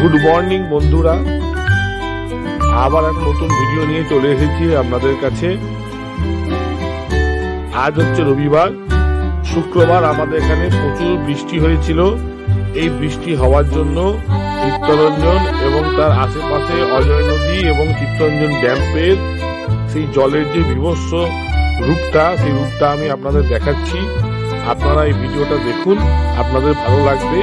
Good morning বন্ধুরা, আবার একটা নতুন ভিডিও নিয়ে চলে এসেছি আপনাদের কাছে। আজ হচ্ছে রবিবার। শুক্রবার আমাদের এখানে প্রচুর বৃষ্টি হয়েছিল। এই বৃষ্টি হওয়ার জন্য চিত্তরঞ্জন এবং তার আশেপাশে অজয় নদী এবং চিত্তরঞ্জন ড্যামের সেই জলের যে বিভৎস রূপটা, সেই রূপটা আমি আপনাদের দেখাচ্ছি। আপনারা এই ভিডিওটা দেখুন, আপনাদের ভালো লাগবে।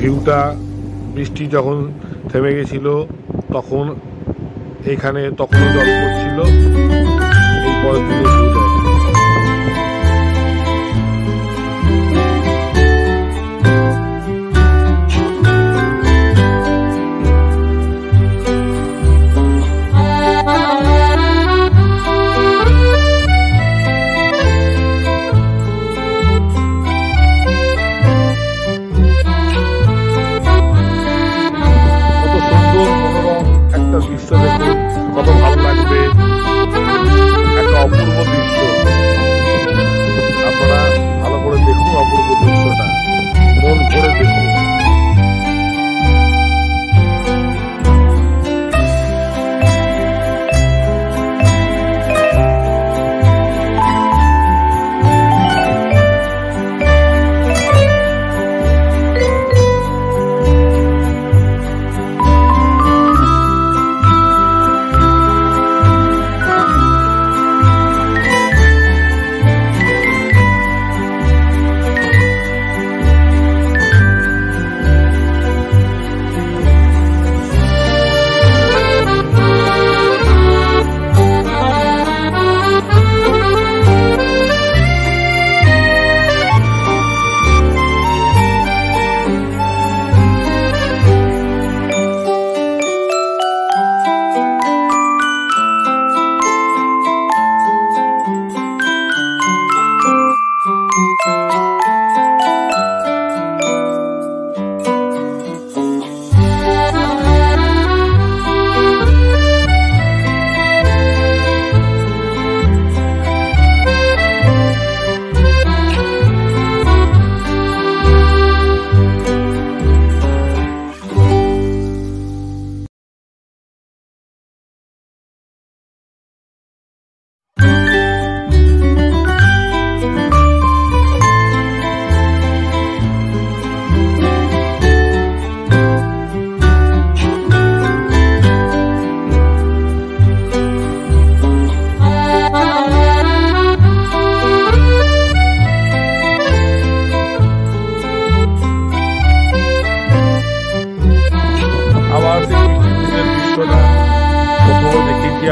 ভিউটা বৃষ্টি যখন থেমে গেছিল তখন এইখানে তখনও জল পড়ছিল। এই পরের দিনের ভিউটা দৃশ্য দেখুন, কত ভালো লাগবে, একটা অপূর্ব দৃশ্য। আপনারা ভালো করে দেখুন অপূর্ব দৃশ্যটা, মন ভরে দেখুন।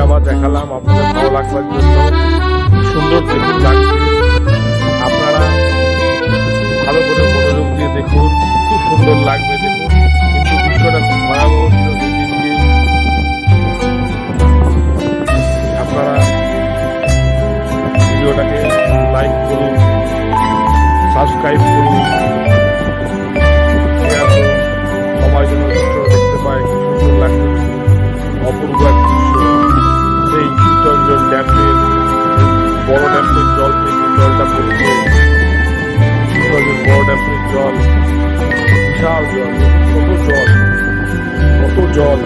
আবার দেখালাম আপনাদের ভালো লাগবার জন্য। সুন্দর দেখুন লাগছে, আপনারা ভালো করে মনোযোগ দিয়ে দেখুন, খুব সুন্দর লাগবে দেখুন। কিন্তু দৃশ্যটা খুব ভয়াবহ ছিল সেদিনকে। আপনারা ভিডিওটাকে লাইক করুন, সাবস্ক্রাইব করুন, শেয়ার করুন, সবাই যেন দৃশ্য দেখতে পায়। খুব সুন্দর লাগবে, অপূর্ব এক দৃশ্য। সেই চিত্তরঞ্জন ড্যামের বড় ড্যামের জল থেকে জলটা পড়ছে, চিত্তরঞ্জন বড় ড্যামের জল, বিশাল জল, কত জল, কত জল।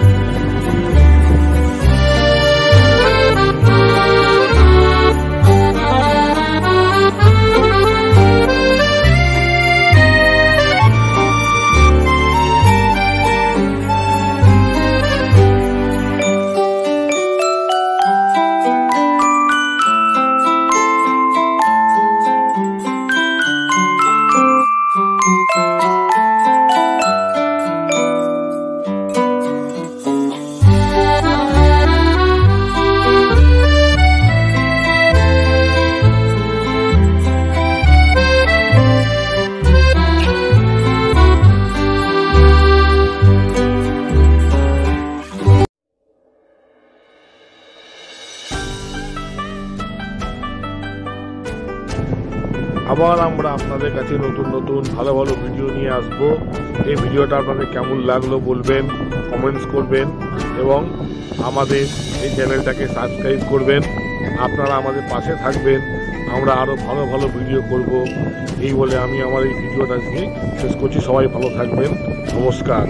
আবার আমরা আপনাদের কাছে নতুন নতুন ভালো ভালো ভিডিও নিয়ে আসব। এই ভিডিওটা আপনাদের কেমন লাগলো বলবেন, কমেন্টস করবেন এবং আমাদের এই চ্যানেলটাকে সাবস্ক্রাইব করবেন। আপনারা আমাদের পাশে থাকবেন, আমরা আরও ভালো ভালো ভিডিও করব। এই বলে আমি আমার এই ভিডিওটা শেষ করছি। সবাই ভালো থাকবেন, নমস্কার।